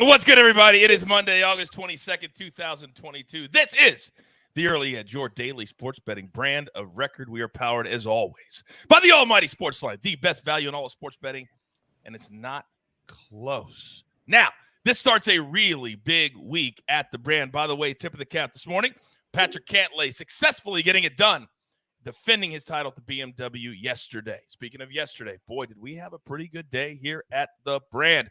What's good, everybody? It is Monday, August 22nd, 2022. This is The Early Edge, your daily sports betting brand of record. We are powered, as always, by the almighty SportsLine, the best value in all of sports betting, and it's not close. Now, this starts a really big week at the brand. By the way, tip of the cap this morning, Patrick Cantlay successfully getting it done, defending his title at the BMW yesterday. Speaking of yesterday, boy, did we have a pretty good day here at the brand.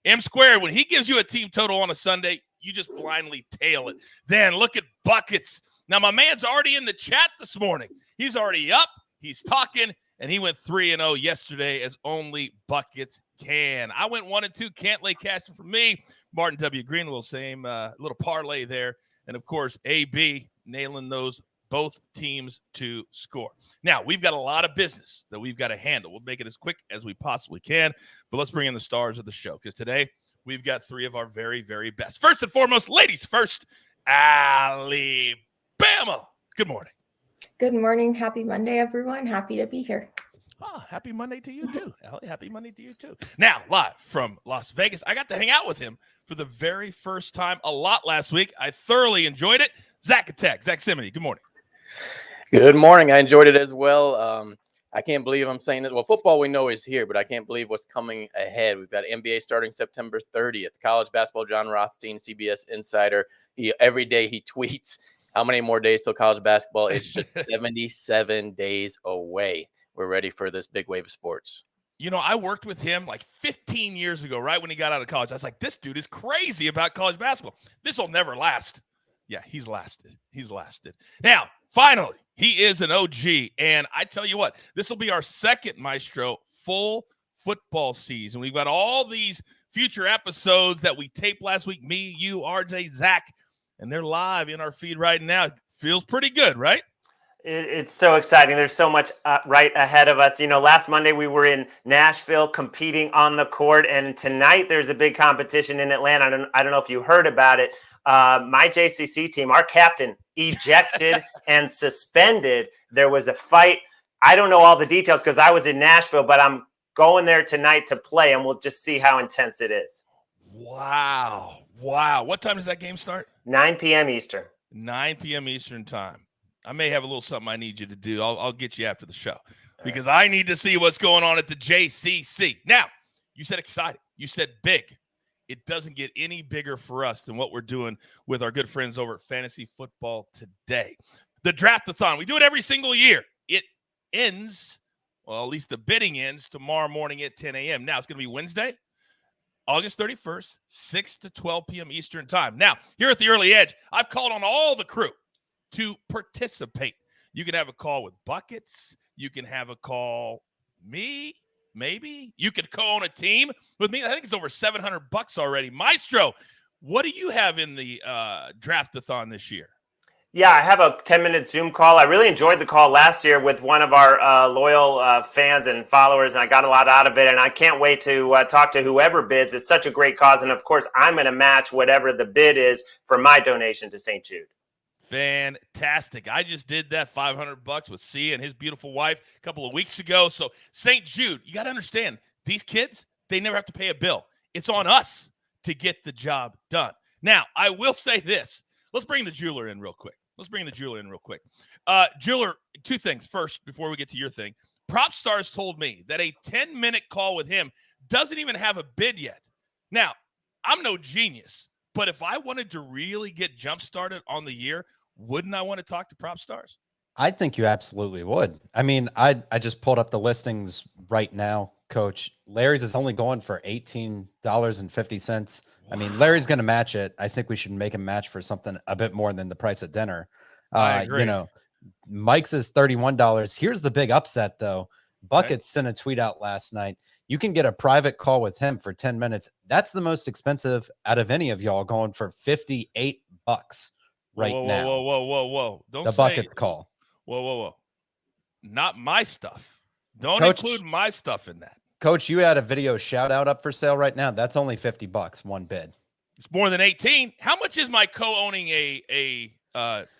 M Squared, when he gives you a team total on a Sunday, you just blindly tail it. Then look at buckets. Now, my man's already in the chat this morning. He's already up. He's talking, and he went 3-0 yesterday as only buckets can. I went 1-2. Cantlay cashing for me. Martin W. Greenwell, same little parlay there. And, of course, AB nailing those both teams to score. Now, we've got a lot of business that we've got to handle. We'll make it as quick as we possibly can, but let's bring in the stars of the show because today we've got three of our very, very best. First and foremost, ladies first, Alabama. Good morning. Good morning. Happy Monday, everyone. Happy to be here. Oh, happy Monday to you, too. Allie, happy Monday to you, too. Now, live from Las Vegas, I got to hang out with him for the very first time a lot last week. I thoroughly enjoyed it. Zack, Zack Cimini, good morning. Good morning. I enjoyed it as well. I can't believe I'm saying this. Well, football we know is here, but I can't believe what's coming ahead. We've got NBA starting September 30th. College basketball, John Rothstein, CBS Insider. Every day he tweets how many more days till college basketball. It's just 77 days away. We're ready for this big wave of sports. You know, I worked with him like 15 years ago, right when he got out of college. I was like, this dude is crazy about college basketball. This will never last. Yeah, he's lasted. He's lasted. Now, finally, he is an OG. And I tell you what, this will be our second Maestro full football season. We've got all these future episodes that we taped last week. Me, you, RJ, Zack, and they're live in our feed right now. It feels pretty good, right? It's so exciting. There's so much right ahead of us. You know, last Monday we were in Nashville competing on the court, and tonight there's a big competition in Atlanta. I don't know if you heard about it. My JCC team, our captain, ejected and suspended. There was a fight. I don't know all the details because I was in Nashville, but I'm going there tonight to play, and we'll just see how intense it is. Wow. What time does that game start? 9 p.m. Eastern. 9 p.m. Eastern time. I may have a little something I need you to do. I'll get you after the show because I need to see what's going on at the JCC. Now, you said exciting. You said big. It doesn't get any bigger for us than what we're doing with our good friends over at Fantasy Football Today. The Draft-a-thon. We do it every single year. It ends, well, at least the bidding ends tomorrow morning at 10 a.m. Now, it's going to be Wednesday, August 31st, 6 to 12 p.m. Eastern time. Now, here at the Early Edge, I've called on all the crew to participate. You can have a call with Buckets. You can have a call me, maybe. You could co-own a team with me. I think it's over $700 already. Maestro, what do you have in the Draft-a-thon this year? Yeah, I have a 10-minute Zoom call. I really enjoyed the call last year with one of our loyal fans and followers, and I got a lot out of it, and I can't wait to talk to whoever bids. It's such a great cause, and, of course, I'm going to match whatever the bid is for my donation to St. Jude. Fantastic. I just did that $500 with C and his beautiful wife a couple of weeks ago. So St. Jude, you got to understand, these kids, they never have to pay a bill. It's on us to get the job done. Now, I will say this. Let's bring the jeweler in real quick. Jeweler, two things. First, before we get to your thing, Prop Stars told me that a 10-minute call with him doesn't even have a bid yet. Now, I'm no genius, but if I wanted to really get jump-started on the year, wouldn't I want to talk to Prop Stars? I think you absolutely would. I mean, I just pulled up the listings right now, Coach. Larry's is only going for $18.50. Wow. I mean, Larry's going to match it. I think we should make him match for something a bit more than the price of dinner. I agree. You know, Mike's is $31. Here's the big upset, though. Buckets sent a tweet out last night. You can get a private call with him for 10 minutes. That's the most expensive out of any of y'all, going for $58 right now. Whoa. Don't the say Buckets call. Whoa. Not my stuff. Don't Coach, include my stuff in that. Coach, you had a video shout out up for sale right now. That's only $50, one bid. It's more than 18. How much is my co-owning a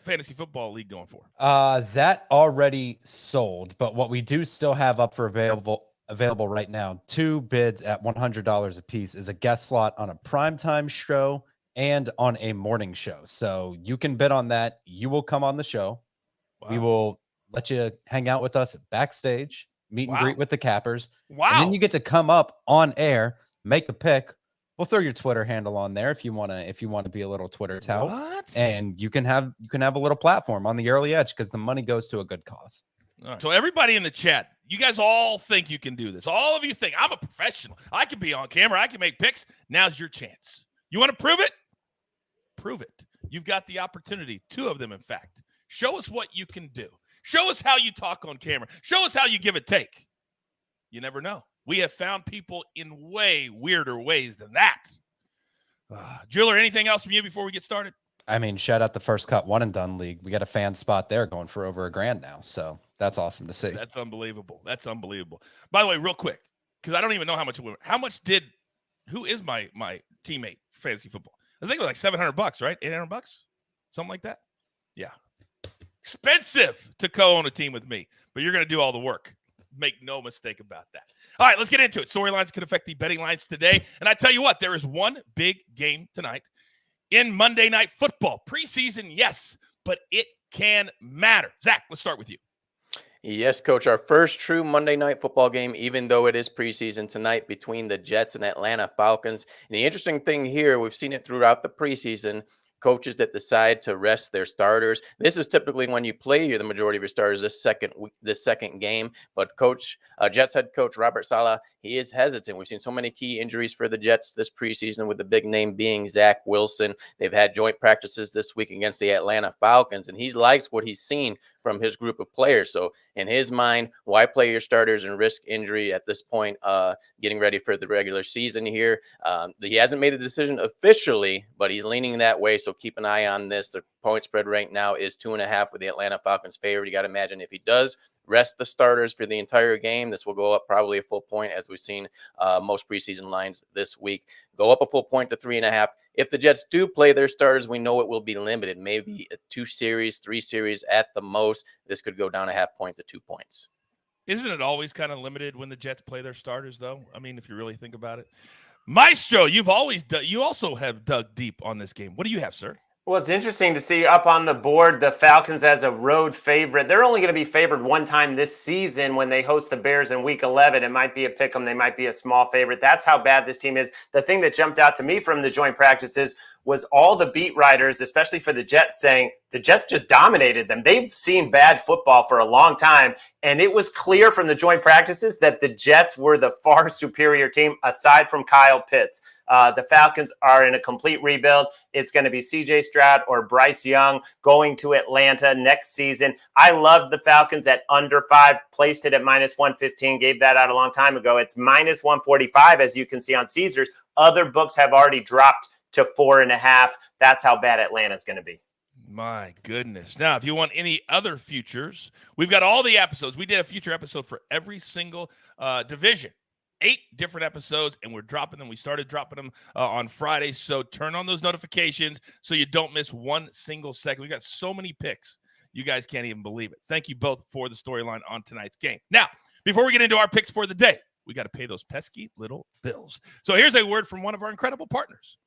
fantasy football league going for? That already sold, but what we do still have up for available right now. 2 bids at $100 a piece is a guest slot on a primetime show and on a morning show. So you can bid on that. You will come on the show. Wow. We will let you hang out with us backstage, meet and greet with the cappers. Wow. And then you get to come up on air, make a pick. We'll throw your Twitter handle on there if you want to be a little Twitter tout. What? And you can have a little platform on the early edge because the money goes to a good cause. Right. So everybody in the chat, you guys all think you can do this. All of you think I'm a professional. I can be on camera. I can make picks. Now's your chance. You want to prove it? Prove it. You've got the opportunity. 2 of them, in fact. Show us what you can do. Show us how you talk on camera. Show us how you give a take. You never know. We have found people in way weirder ways than that. Jeweler, anything else from you before we get started? I mean, shout out the First Cut One and Done League. We got a fan spot there going for over $1,000 now. So that's awesome to see. That's unbelievable. That's unbelievable. By the way, real quick, because I don't even know how much it went. How much who is my teammate for fantasy football? I think it was like $700, right? $800? Something like that? Yeah. Expensive to co-own a team with me, but you're going to do all the work. Make no mistake about that. All right, let's get into it. Storylines could affect the betting lines today. And I tell you what, there is one big game tonight in Monday Night Football. Preseason, yes, but it can matter. Zach, let's start with you. Yes, Coach. Our first true Monday Night Football game, even though it is preseason tonight, between the Jets and Atlanta Falcons. And the interesting thing here, we've seen it throughout the preseason, coaches that decide to rest their starters. This is typically when you play the majority of your starters this second game. But Jets head coach Robert Saleh, he is hesitant. We've seen so many key injuries for the Jets this preseason, with the big name being Zack Wilson. They've had joint practices this week against the Atlanta Falcons, and he likes what he's seen from his group of players. So in his mind, why play your starters and risk injury at this point, getting ready for the regular season here? He hasn't made a decision officially, but he's leaning that way. So keep an eye on this. The point spread right now is 2.5 with the Atlanta Falcons favorite. You got to imagine if he does rest the starters for the entire game, this will go up probably a full point, as we've seen most preseason lines this week. Go up a full point to 3.5. If the Jets do play their starters, we know it will be limited, maybe 2 series, 3 series at the most. This could go down a half point to 2 points. Isn't it always kind of limited when the Jets play their starters, though? I mean, if you really think about it. Maestro, you also have dug deep on this game. What do you have, sir? Well, it's interesting to see up on the board the Falcons as a road favorite. They're only going to be favored one time this season when they host the Bears in Week 11. It might be a pick 'em. They might be a small favorite. That's how bad this team is. The thing that jumped out to me from the joint practices was all the beat writers, especially for the Jets, saying the Jets just dominated them. They've seen bad football for a long time, and it was clear from the joint practices that the Jets were the far superior team aside from Kyle Pitts. The Falcons are in a complete rebuild. It's going to be C.J. Stroud or Bryce Young going to Atlanta next season. I loved the Falcons at under 5, placed it at -115, gave that out a long time ago. It's -145, as you can see on Caesars. Other books have already dropped to 4.5. That's how bad Atlanta's going to be. My goodness. Now, if you want any other futures, we've got all the episodes. We did a future episode for every single division. 8 different episodes, and we're dropping them. We started dropping them on Friday, so turn on those notifications so you don't miss one single second. We got so many picks. You guys can't even believe it. Thank you both for the storyline on tonight's game. Now, before we get into our picks for the day, we got to pay those pesky little bills. So here's a word from one of our incredible partners.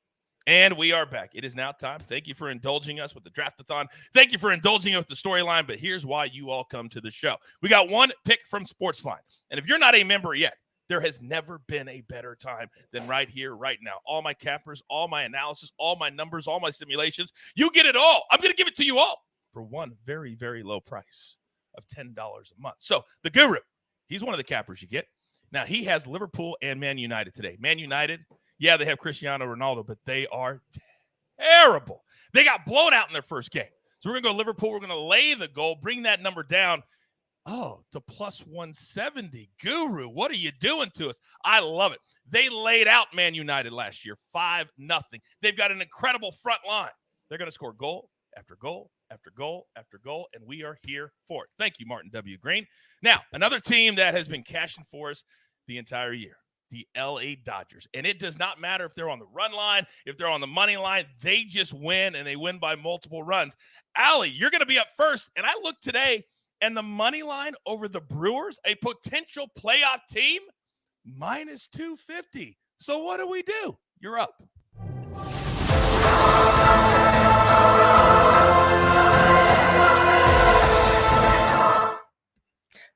And we are back. It is now time. Thank you for indulging us with the Draft-a-thon. Thank you for indulging us with the storyline, but here's why you all come to the show. We got one pick from SportsLine. And if you're not a member yet, there has never been a better time than right here, right now. All my cappers, all my analysis, all my numbers, all my simulations. You get it all. I'm going to give it to you all for one very, very low price of $10 a month. So the guru, he's one of the cappers you get. Now, he has Liverpool and Man United today. Man United, yeah, they have Cristiano Ronaldo, but they are terrible. They got blown out in their first game. So we're going to go Liverpool. We're going to lay the goal, bring that number down. Oh, to +170. Guru, what are you doing to us? I love it. They laid out Man United last year, 5-0. They've got an incredible front line. They're going to score goal after goal after goal after goal, and we are here for it. Thank you, Martin W. Green. Now, another team that has been cashing for us the entire year, the LA Dodgers. And it does not matter if they're on the run line, if they're on the money line, they just win, and they win by multiple runs. Allie, you're going to be up first, and I looked today, And the money line over the Brewers, a potential playoff team, minus 250. So what do? You're up.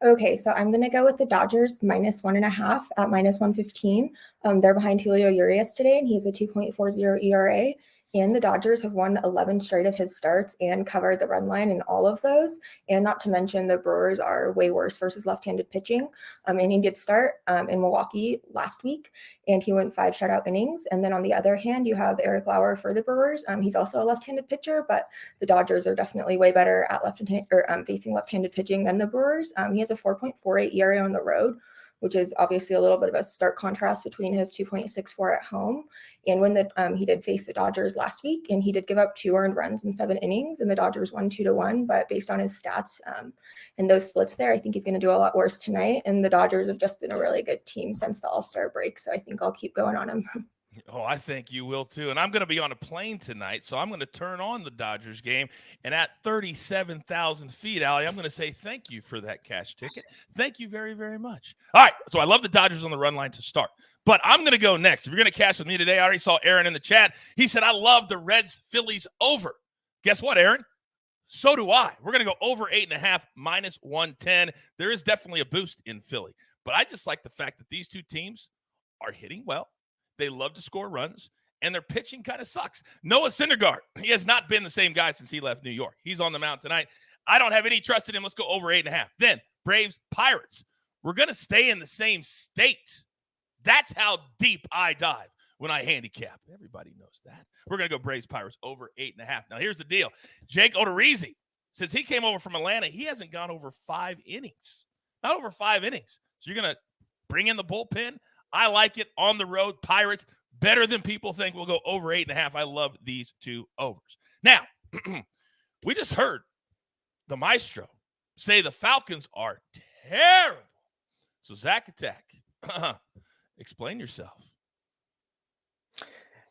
Okay, so I'm going to go with the Dodgers minus 1.5 at minus 115. They're behind Julio Urias today, and he's a 2.40 ERA. And the Dodgers have won 11 straight of his starts and covered the run line in all of those. And not to mention the Brewers are way worse versus left-handed pitching. And he did start in Milwaukee last week, and he went 5 shutout innings. And then on the other hand, you have Eric Lauer for the Brewers. He's also a left-handed pitcher, but the Dodgers are definitely way better at facing left-handed pitching than the Brewers. He has a 4.48 ERA on the road, which is obviously a little bit of a stark contrast between his 2.64 at home. And when he did face the Dodgers last week, and he did give up 2 earned runs in 7 innings, and the Dodgers won 2-1. But based on his stats and those splits there, I think he's going to do a lot worse tonight. And the Dodgers have just been a really good team since the All-Star break, so I think I'll keep going on him. Oh, I think you will too. And I'm going to be on a plane tonight, so I'm going to turn on the Dodgers game. And at 37,000 feet, Allie, I'm going to say thank you for that cash ticket. Thank you very, very much. All right, so I love the Dodgers on the run line to start. But I'm going to go next. If you're going to cash with me today, I already saw Aaron in the chat. He said, I love the Reds-Phillies over. Guess what, Aaron? So do I. We're going to go over 8.5, minus 110. There is definitely a boost in Philly. But I just like the fact that these two teams are hitting well. They love to score runs, and their pitching kind of sucks. Noah Syndergaard, he has not been the same guy since he left New York. He's on the mound tonight. I don't have any trust in him. Let's go over 8.5. Then Braves, Pirates. We're going to stay in the same state. That's how deep I dive when I handicap. Everybody knows that. We're going to go Braves, Pirates over 8.5. Now, here's the deal. Jake Odorizzi, since he came over from Atlanta, he hasn't gone over 5 innings. Not over 5 innings. So you're going to bring in the bullpen. I like it on the road. Pirates, better than people think. We'll go over 8.5. I love these 2 overs. Now, we just heard the Maestro say the Falcons are terrible. So, Zack Attack, explain yourself.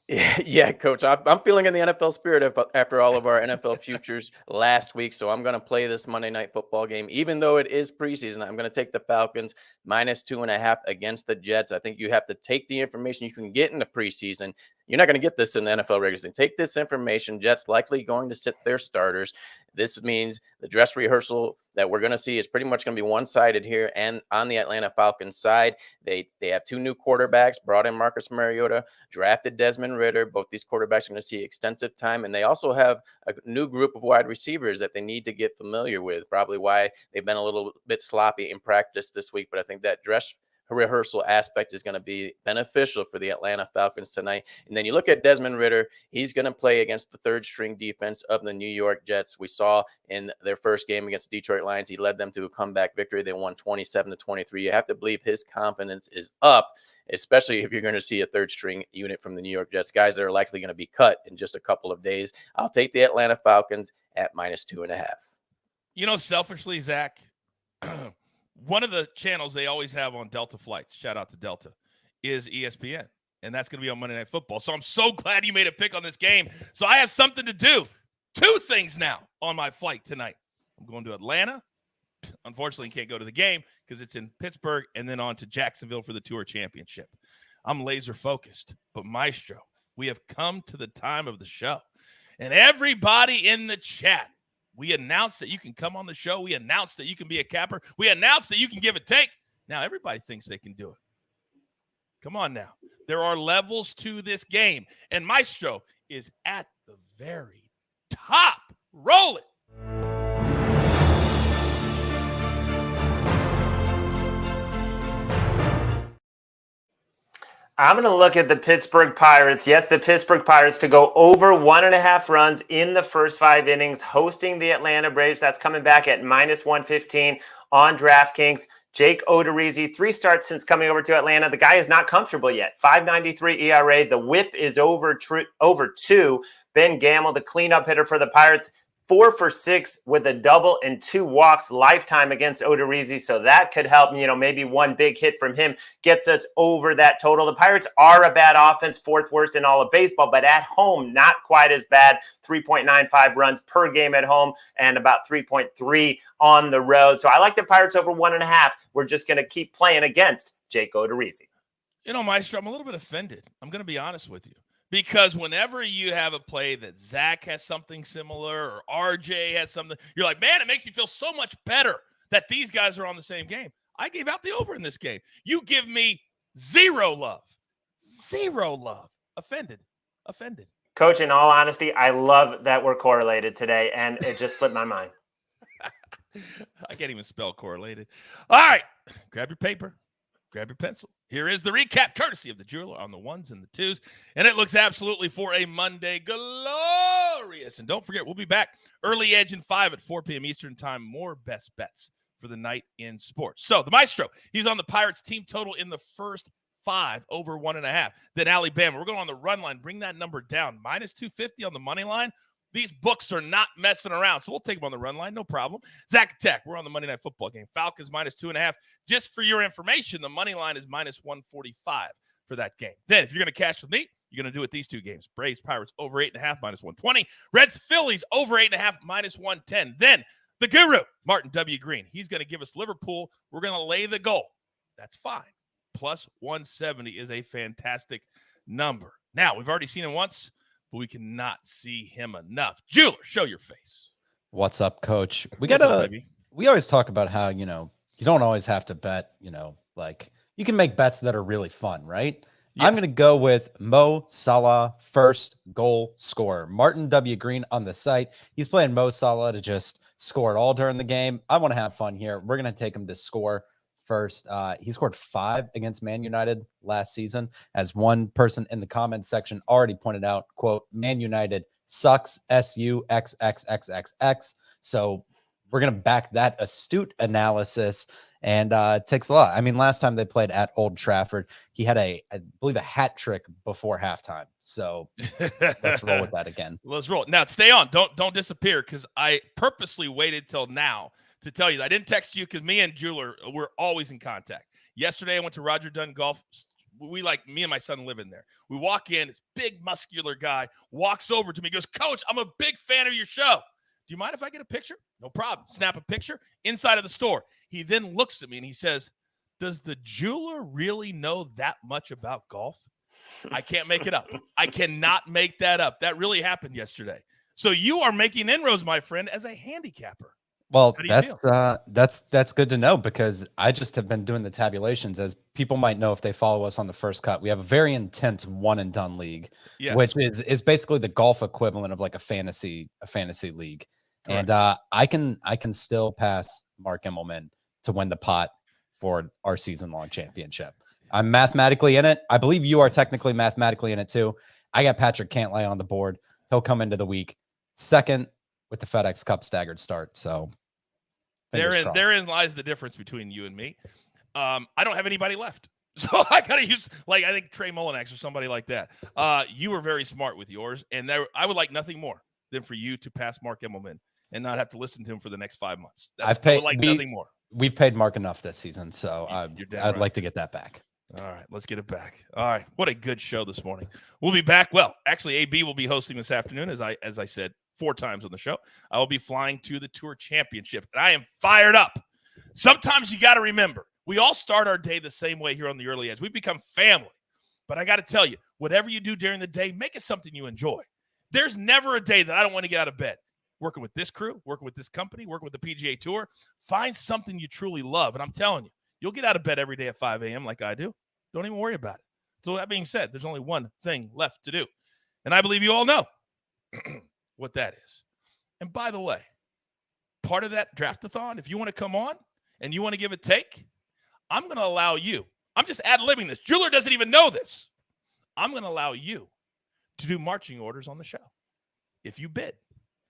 Yeah, Coach, I'm feeling in the NFL spirit after all of our NFL futures last week. So I'm going to play this Monday Night Football game. Even though it is preseason, I'm going to take the Falcons minus 2.5 against the Jets. I think you have to take the information you can get in the preseason. You're not going to get this in the NFL regular season. Take this information. Jets likely going to sit their starters. This means the dress rehearsal that we're going to see is pretty much going to be one-sided here. And on the Atlanta Falcons side, they have 2 new quarterbacks, brought in Marcus Mariota, drafted Desmond Ridder. Both these quarterbacks are going to see extensive time. And they also have a new group of wide receivers that they need to get familiar with, probably why they've been a little bit sloppy in practice this week. But I think that dress rehearsal aspect is going to be beneficial for the Atlanta Falcons tonight. And then you look at Desmond Ridder, he's going to play against the 3rd string defense of the New York Jets. We saw in their first game against the Detroit Lions, he led them to a comeback victory. They won 27-23. You have to believe his confidence is up, especially if you're going to see a 3rd string unit from the New York Jets, guys that are likely going to be cut in just a couple of days. I'll take the Atlanta Falcons at minus 2.5. You know, selfishly, Zach, one of the channels they always have on Delta flights, shout out to Delta, is ESPN. And that's going to be on Monday Night Football. So I'm so glad you made a pick on this game. So I have something to do. 2 things now on my flight tonight. I'm going to Atlanta. Unfortunately, can't go to the game because it's in Pittsburgh, and then on to Jacksonville for the Tour Championship. I'm laser focused. But Maestro, we have come to the time of the show. And everybody in the chat, we announced that you can come on the show. We announced that you can be a capper. We announced that you can give a take. Now everybody thinks they can do it. Come on now. There are levels to this game. And Maestro is at the very top. Roll it. I'm going to look at the Pittsburgh Pirates. Yes, the Pittsburgh Pirates to go over 1.5 runs in the first 5 innings, hosting the Atlanta Braves. That's coming back at minus 115 on DraftKings. Jake Odorizzi, 3 starts since coming over to Atlanta. The guy is not comfortable yet. 5.93 ERA. The whip is over 2. Ben Gamel, the cleanup hitter for the Pirates, 4 for 6 with a double and 2 walks lifetime against Odorizzi. So that could help, maybe one big hit from him gets us over that total. The Pirates are a bad offense, 4th worst in all of baseball, but at home, not quite as bad. 3.95 runs per game at home and about 3.3 on the road. So I like the Pirates over 1.5. We're just going to keep playing against Jake Odorizzi. Maestro, I'm a little bit offended. I'm going to be honest with you. Because whenever you have a play that Zack has something similar or RJ has something, you're like, man, it makes me feel so much better that these guys are on the same game. I gave out the over in this game. You give me 0 love. 0 love. Offended. Coach, in all honesty, I love that we're correlated today, and it just slipped my mind. I can't even spell correlated. All right. Grab your paper. Grab your pencil. Here is the recap, courtesy of the jeweler on the 1s and the 2s. And it looks absolutely for a Monday glorious. And don't forget, we'll be back early edge in 5 at 4 p.m. Eastern time. More best bets for the night in sports. So the Maestro, he's on the Pirates team total in the first 5 over 1.5. Then Alabama, we're going on the run line. Bring that number down. Minus 250 on the money line. These books are not messing around, so we'll take them on the run line, no problem. Zack Tech, we're on the Monday Night Football game. Falcons minus 2.5. Just for your information, the money line is minus 145 for that game. Then, if you're going to cash with me, you're going to do it these 2 games. Braves Pirates over 8.5, minus 120. Reds Phillies over 8.5, minus 110. Then, the guru, Martin W. Green, he's going to give us Liverpool. We're going to lay the goal. That's fine. Plus 170 is a fantastic number. Now, we've already seen him once, but we cannot see him enough. Jeweler, show your face. What's up, Coach? We always talk about how, you don't always have to bet, like you can make bets that are really fun, right? Yes. I'm going to go with Mo Salah first goal scorer. Martin W. Green on the site. He's playing Mo Salah to just score it all during the game. I want to have fun here. We're going to take him to score first. He scored 5 against Man United last season. As one person in the comments section already pointed out, quote, Man United sucks, SUXXXXX. So we're going to back that astute analysis, and it takes a lot. I mean, last time they played at Old Trafford, he had I believe a hat trick before halftime. So let's roll with that again. Let's roll. Now stay on. Don't disappear, because I purposely waited till now to tell you that. I didn't text you because me and Jeweler, we're always in contact. Yesterday, I went to Roger Dunn Golf. Me and my son live in there. We walk in, this big muscular guy walks over to me, goes, Coach, I'm a big fan of your show. Do you mind if I get a picture? No problem. Snap a picture inside of the store. He then looks at me and he says, does the jeweler really know that much about golf? I can't make it up. I cannot make that up. That really happened yesterday. So you are making inroads, my friend, as a handicapper. Well, that's good to know, because I just have been doing the tabulations. As people might know if they follow us on the First Cut, we have a very intense one and done league, yes, which is basically the golf equivalent of like a fantasy league. Correct. And I can still pass Mark Immelman to win the pot for our season-long championship. I'm mathematically in it. I believe you are technically mathematically in it too. I got Patrick Cantlay on the board. He'll come into the week second with the FedEx Cup staggered start. So therein lies the difference between you and me. I don't have anybody left. So I got to use, I think Trey Mullinax or somebody like that. You were very smart with yours, and I would like nothing more than for you to pass Mark Immelman and not have to listen to him for the next 5 months. I would like nothing more. We've paid Mark enough this season, so I'd like to get that back. All right, let's get it back. All right, what a good show this morning. We'll be back. Well, actually, AB will be hosting this afternoon, as I said 4 times on the show. I will be flying to the Tour Championship, and I am fired up. Sometimes you got to remember, we all start our day the same way here on the Early Edge. We become family. But I got to tell you, whatever you do during the day, make it something you enjoy. There's never a day that I don't want to get out of bed. Working with this crew, working with this company, working with the PGA Tour, find something you truly love. And I'm telling you, you'll get out of bed every day at 5 a.m. like I do. Don't even worry about it. So that being said, there's only one thing left to do. And I believe you all know what that is. And by the way, part of that draft-a-thon, if you want to come on and you want to give a take, I'm going to allow you. I'm just ad-libbing this. Jeweler doesn't even know this. I'm going to allow you to do marching orders on the show. If you bid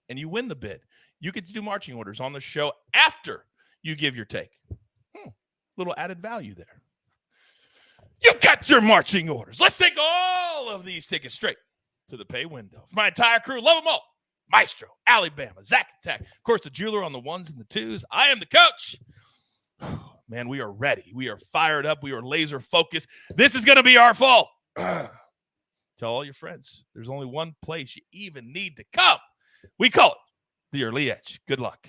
and you win the bid, you get to do marching orders on the show after you give your take. Little added value there. You got your marching orders. Let's take all of these tickets straight to the pay window. For my entire crew, love them all. Maestro, Alabama, Zack Attack. Of course, the jeweler on the ones and the twos. I am the coach. Man, we are ready. We are fired up. We are laser focused. This is going to be our fall. Tell all your friends. There's only one place you even need to come. We call it the Early Edge. Good luck.